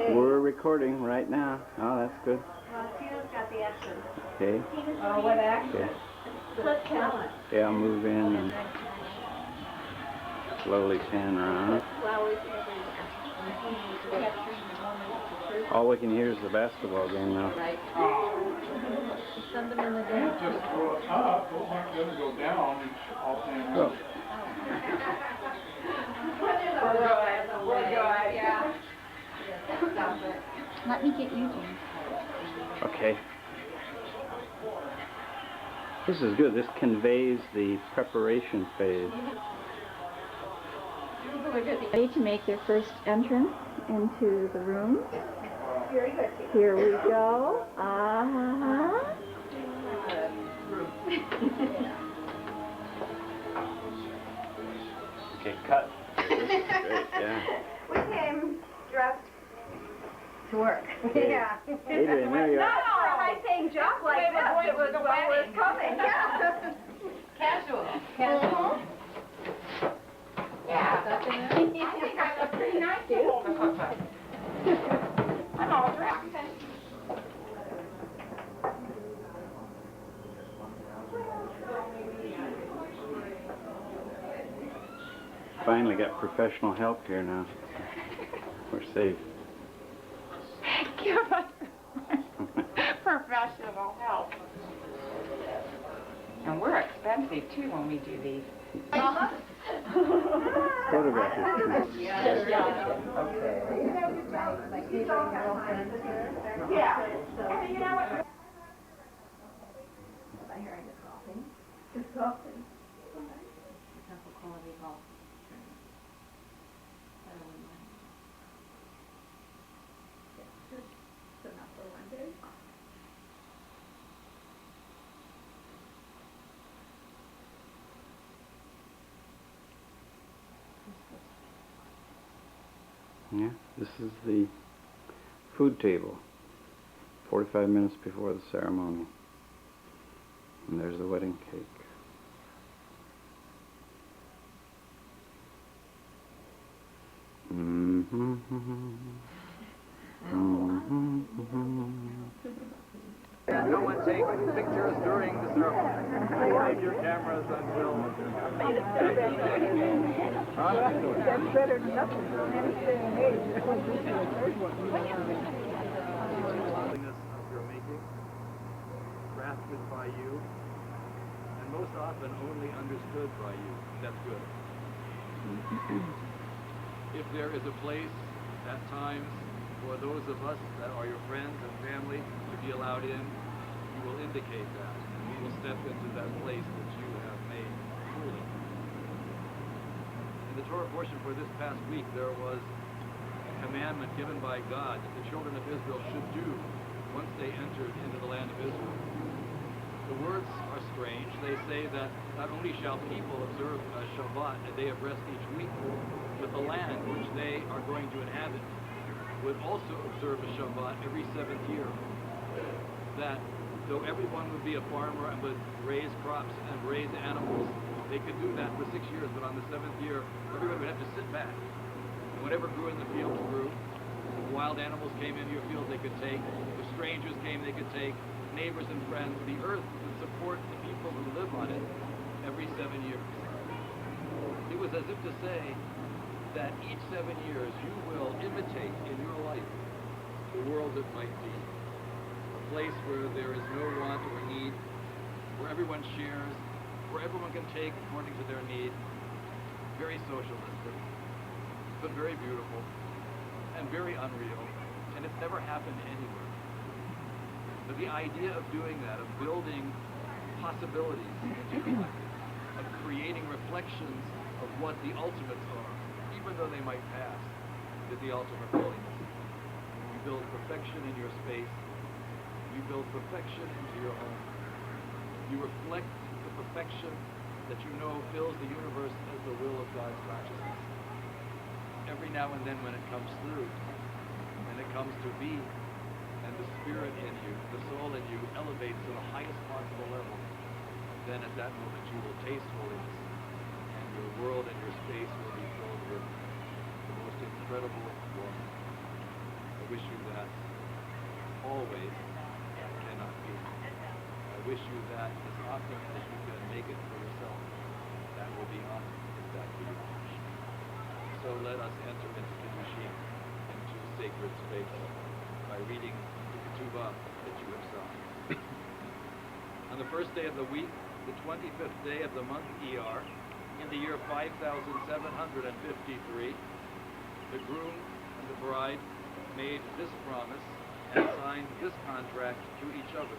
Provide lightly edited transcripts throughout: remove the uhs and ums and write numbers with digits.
We're recording right now. Oh, that's good. Well, Tina's got the action. Okay. Oh, what action? Okay. Click talent. Yeah, I'll move in and slowly pan around. Flowers everywhere. All we can hear is the basketball game now. Right. Send them in the game. Just go up, those aren't going to go down, it's all pan Oh. out. Yeah. Let me get you, James. Okay. This is good. This conveys the preparation phase. Ready to make their first entrance into the room. Very good. Here we go. Okay, cut. Great, yeah. We came dressed to work. Yeah. Adrian, there you Not are. for a high-paying job like this. It was well worth coming. Yeah. Casual. Casual. Yeah. I think I look pretty nice too. I'm all dressed. Finally got professional help here now. We're safe. Give us professional help. And we're expensive too when we do these. Photograph it. Yeah. You know what? My hearing is golfing. It's golfing. Temple quality golf. So not for one day. Yeah, this is the food table. 45 minutes before the ceremony. And there's the wedding cake. No one take pictures during the ceremony. Save your cameras until... That's better than nothing. ...of your making, crafted by you, and most often only understood by you. That's good. If there is a place at times for those of us that are your friends and family to be allowed in, you will indicate that, and we will step into that place that you have made holy. In the Torah portion for this past week, there was a commandment given by God that the children of Israel should do once they entered into the land of Israel. The words are strange. They say that not only shall people observe a Shabbat, a day of rest each week, but the land which they are going to inhabit would also observe a Shabbat every 7th year. That though everyone would be a farmer and would raise crops and raise animals, they could do that for 6 years, but on the 7th year, everyone would have to sit back. And whatever grew in the fields grew. If wild animals came into your field, they could take. If strangers came, they could take. Neighbors and friends. The earth would support the people who live on it every 7 years. It was as if to say that each 7 years you will imitate in your life the world that might be. A place where there is no want or need, where everyone shares, where everyone can take according to their need. Very socialistic, but very beautiful, and very unreal, and it's never happened anywhere. But the idea of doing that, of building possibilities into your life, of creating reflections of what the ultimates are, even though they might pass, is the ultimate holiness. You build perfection in your space. You build perfection into your home. You reflect the perfection that you know fills the universe as the will of God's consciousness. Every now and then when it comes through, and it comes to be, and the spirit in you, the soul in you, elevates to the highest possible level, then at that moment you will taste holiness, and your world and your space will be filled with the most incredible warmth. The wish you that always cannot be. I wish you that as often as you can make it for yourself, that will be honored, if that be your wish. So let us enter into Kiddushin, into sacred space, by reading the Ketubah that you have signed. On the first day of the week, the 25th day of the month Iyar, in the year 5753, the groom and the bride made this promise and signed this contract to each other.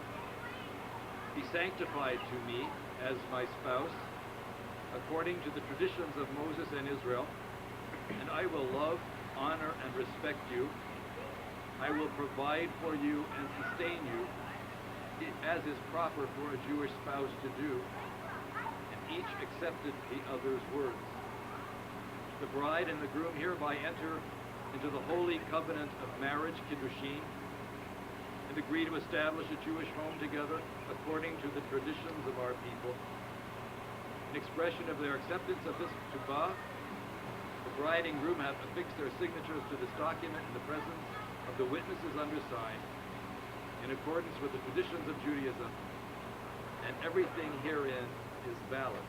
Be sanctified to me as my spouse, according to the traditions of Moses and Israel, and I will love, honor, and respect you. I will provide for you and sustain you, as is proper for a Jewish spouse to do, and each accepted the other's words. The bride and the groom hereby enter into the holy covenant of marriage, Kiddushin, and agree to establish a Jewish home together according to the traditions of our people. In expression of their acceptance of this Ketubah, the bride and groom have affixed their signatures to this document in the presence of the witnesses undersigned, in accordance with the traditions of Judaism, and everything herein is valid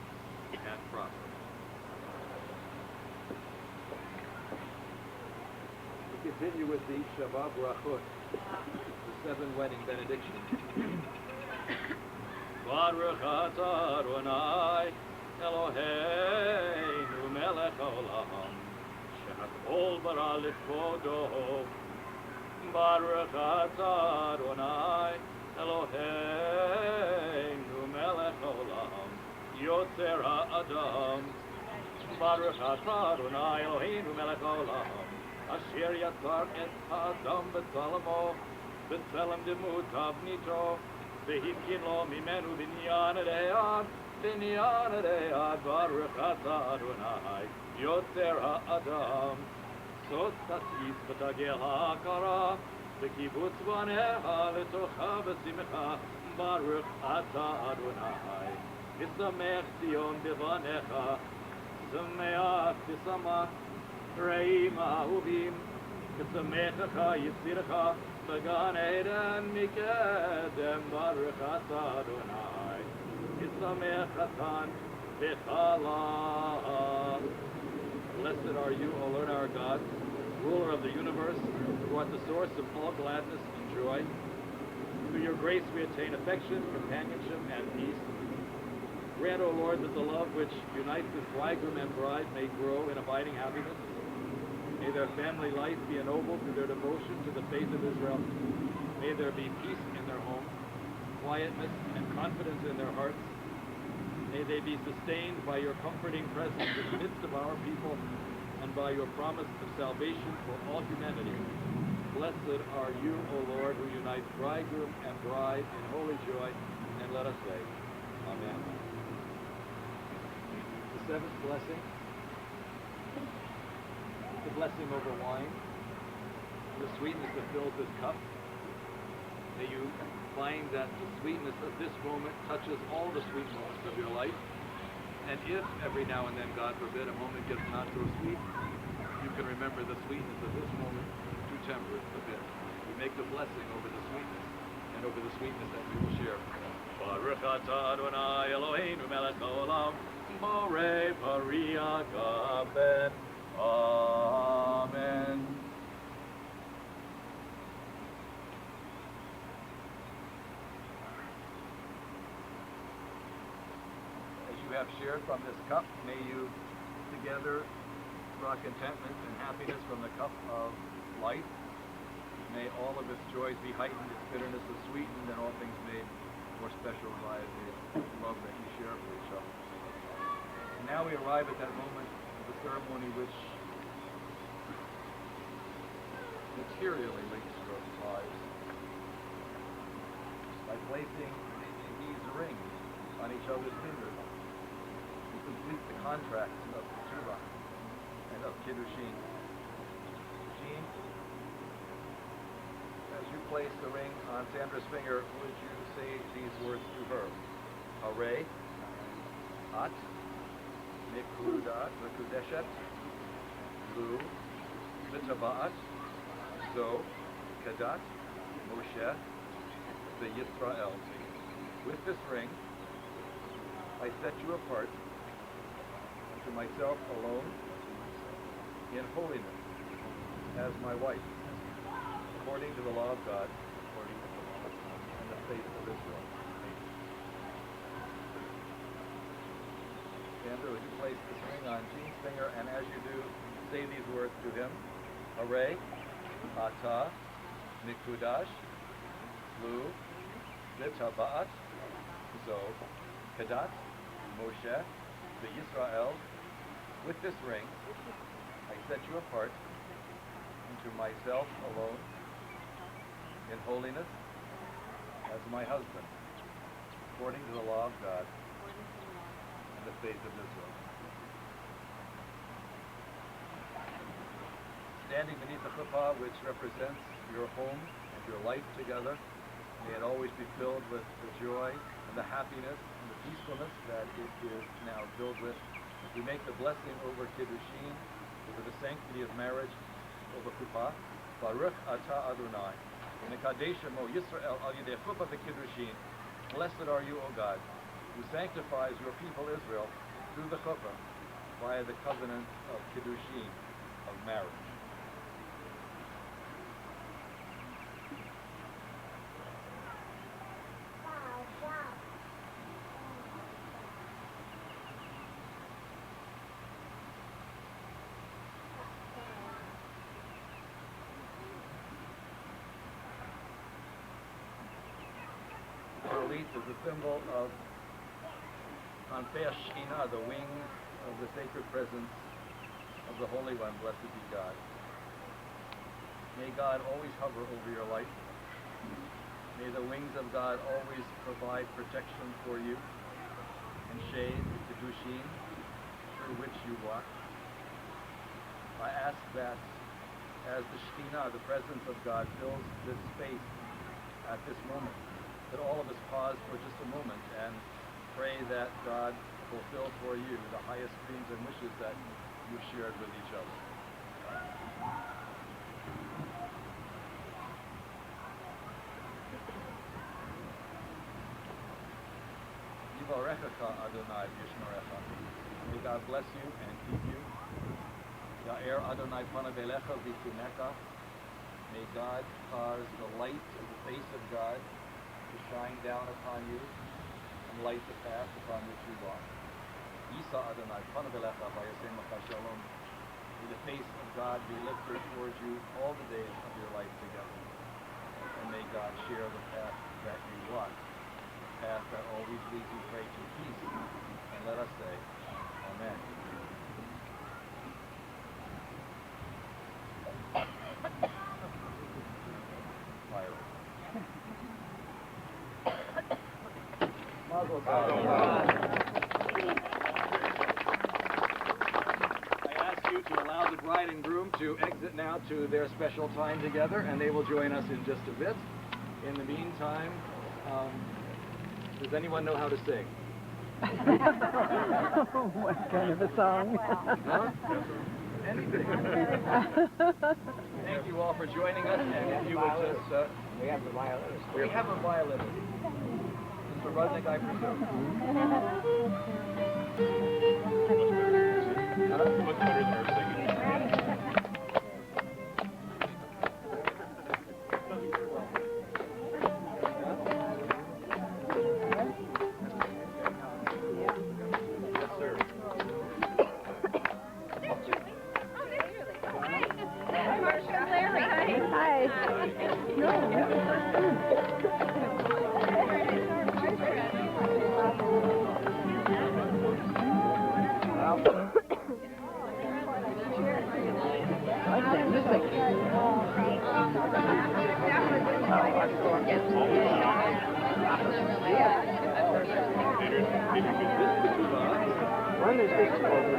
and proper. We continue with the Shabbat Brachot, the 7 wedding benedictions. Baruch atah Adonai Eloheinu melech haolam, shehakol bara likvodo. Baruch atah Adonai Eloheinu melech haolam, yotzer ha'adam. Baruch atah Adonai Eloheinu melech haolam, asher yatzar et ha'adam b'tzalamo, b'tzelem demut tavnito, v'hitkin lo mimenu binyan adeyad, binyan adeyad. Baruch atah Adonai yotzer ha'adam. So tatis v'tagel ha'akara, v'kibutz baneha letocha v'simcha. Baruch atah Adonai v'samech Zion b'vanecha, sameach v'samach re'im ha'ahuvim, v'samechacha yitzirecha b'gan eden mikedem. Baruch atah Adonai v'samech chatan v'chala. Blessed are you, O Lord our God, ruler of the universe, who art the source of all gladness and joy. Through your grace we attain affection, companionship, and peace. Grant, O Lord, that the love which unites this bridegroom and bride may grow in abiding happiness. May their family life be ennobled through their devotion to the faith of Israel. May there be peace in their home, quietness and confidence in their hearts. May they be sustained by your comforting presence in the midst of our people and by your promise of salvation for all humanity. Blessed are you, O Lord, who unites bridegroom and bride in holy joy. And let us say, Amen. The seventh blessing, the blessing over wine, the sweetness that fills this cup. May you find that the sweetness of this moment touches all the sweet moments of your life. And if every now and then, God forbid, a moment gets not so sweet, you can remember the sweetness of this moment to temper it a bit. We make the blessing over the sweetness and over the sweetness that we will share. Baruch atah Adonai Eloheinu melech haolam, borei pari agaben. Amen. You have shared from this cup, may you together draw contentment and happiness from the cup of life. May all of its joys be heightened, its bitterness is sweetened, and all things made more special by the love that you share for each other. And now we arrive at that moment of the ceremony which materially links your lives by placing these rings on each other's fingers. Complete the contract of Ketubah and of Kiddushin. Jean, as you place the ring on Sandra's finger, would you say these words to her? Hare, At, Mikudat, Mikudeshet, Lu, Mitaba'at, Zo, Kedat Moshe Yisrael. With this ring, I set you apart to myself alone in holiness as my wife, according to the law of God and the faith of Israel. Sandra, would you place this ring on Gene's finger, and as you do, say these words to him. Hare, Ata, Mikudash, Lu, V'Tabat, Zo, Kedat, Moshe, Yisrael. With this ring, I set you apart unto myself alone in holiness as my husband, according to the law of God and the faith of Israel. Standing beneath the chuppah, which represents your home and your life together, may it always be filled with the joy and the happiness and the peacefulness that it is now filled with. We make the blessing over Kiddushin, over the sanctity of marriage, over chuppah. Baruch Atah Adonai, Nekadeshemo Yisrael al Yidei chuppah v'Kiddushin. Blessed are you, O God, who sanctifies your people Israel through the chuppah via the covenant of Kiddushin, of marriage. Is a symbol of Anfei Shekhinah, the wings of the sacred presence of the Holy One, blessed be God. May God always hover over your life. May the wings of God always provide protection for you and shade the Kiddushin through which you walk. I ask that as the Shekhinah, the presence of God, fills this space at this moment, that all of us pause for just a moment and pray that God fulfill for you the highest dreams and wishes that you've shared with each other. Yivarechecha Adonai v'yishmerecha. May God bless you and keep you. Ya'er Adonai panav elecha v'yichunecha. May God cause the light of the face of God to shine down upon you and light the path upon which you walk. Yisa Adonai panav elecha v'yasemecha shalom. May the face of God be lifted towards you all the days of your life together. And may God share the path that you walk, the path that always leads you straight to peace. And let us say, Amen. I ask you to allow the bride and groom to exit now to their special time together, and they will join us in just a bit. In the meantime, does anyone know how to sing? What kind of a song? Huh? Anything. Thank you all for joining us, and if you would just... we have the violinist. We have a violinist. Mr. Rudnick, I presume. Much better than her singing. Yes, sir. Hi, Marcia. Larry. Hi. When is this over?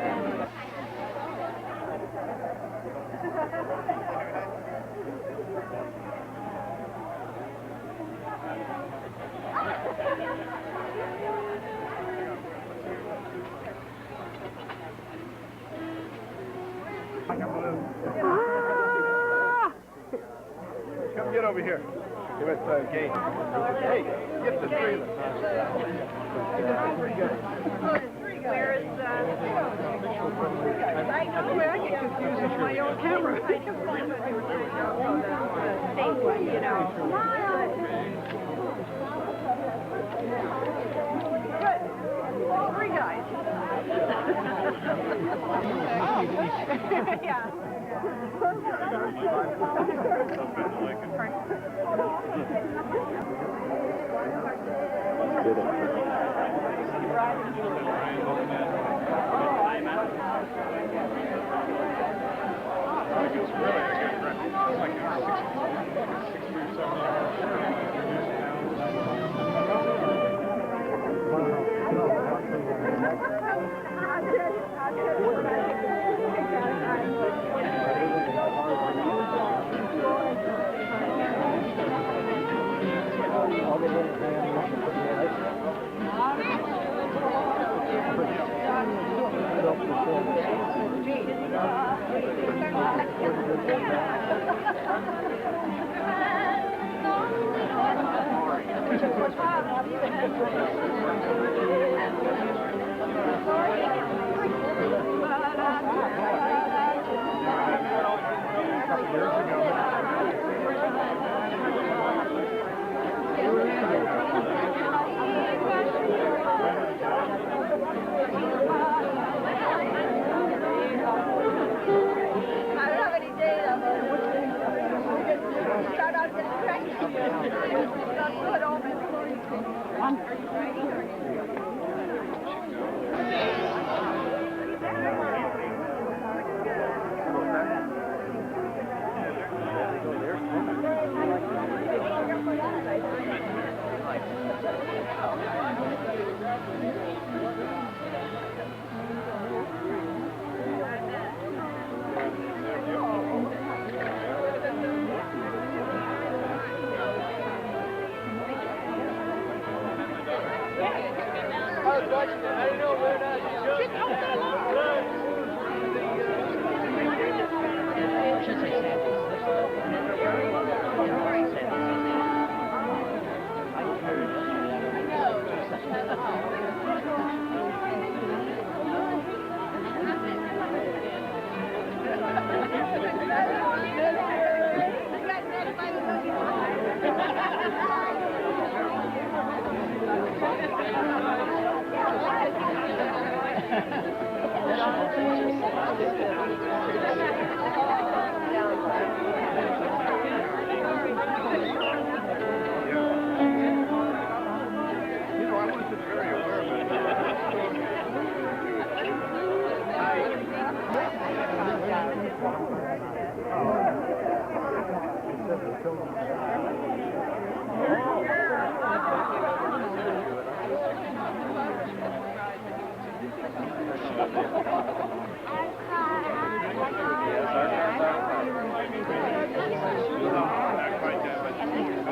Ah! Get over here. Give it to Gay. Hey, get the three of them. Where is, I know where I get confused with my own camera. I just wanted to do the same one, you know. Good. Three guys. Yeah.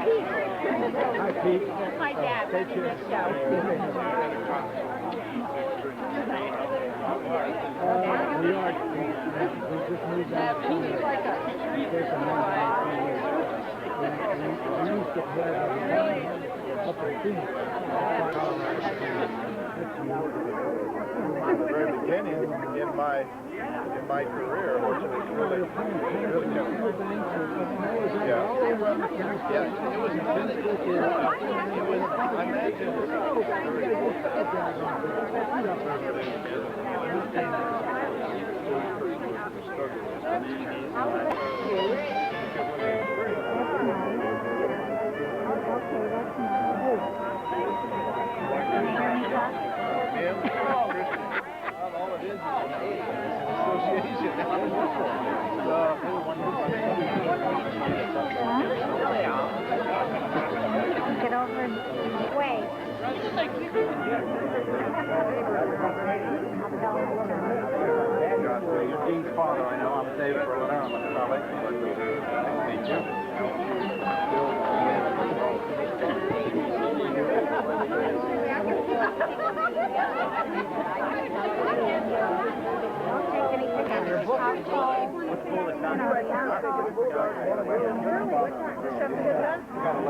Hi, Pete. Hi, Dad. Take care. New York. We just moved out. We used to have up in Phoenix. At the very beginning, in my career, which was really yeah. Yeah, it was invented. It was, I imagine, Get over and wait. Your Dean's father, I know. I'm David Rhode Don't take any pictures.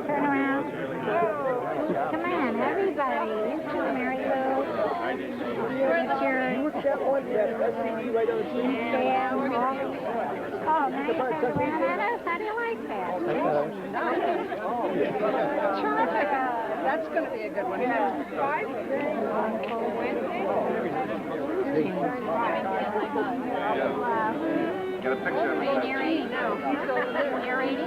Turn around. Come on, everybody. You too, Mary Lou. It's your... Yeah. Oh, now you turn around at us. How do you like that? Terrific. That's going to be a good one. Get a picture of it. You're 80. You're 80.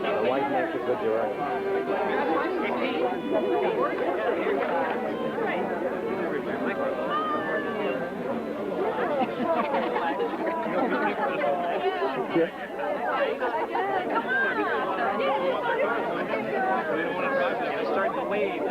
The white makes a good direction. Start the wave.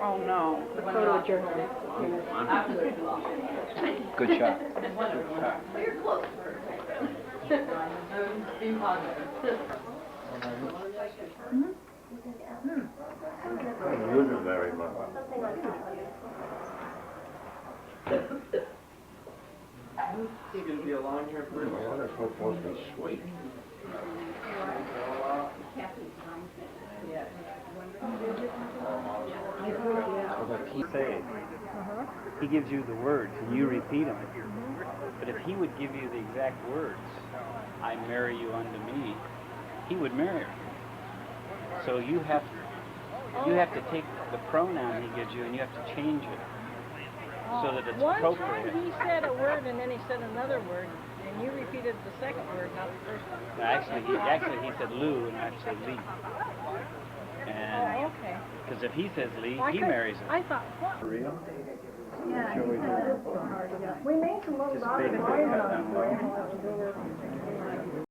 Oh, no. The photo journalist. Good shot. Don't use it very much. It's going to be a long-term person. Water's supposed to be sweet. He says, he gives you the words and you repeat them. But if he would give you the exact words, I marry you unto me, he would marry her. So you have to take the pronoun he gives you and you have to change it so that it's appropriate. One time he said a word and then he said another word, and you repeated the second word, not the first one. No, actually he said Lou and I said Lee. And okay. because if he says Lee, Well, he marries her. I thought, what? Real? Yeah. Shall we do? We made some little Just basically cut down low.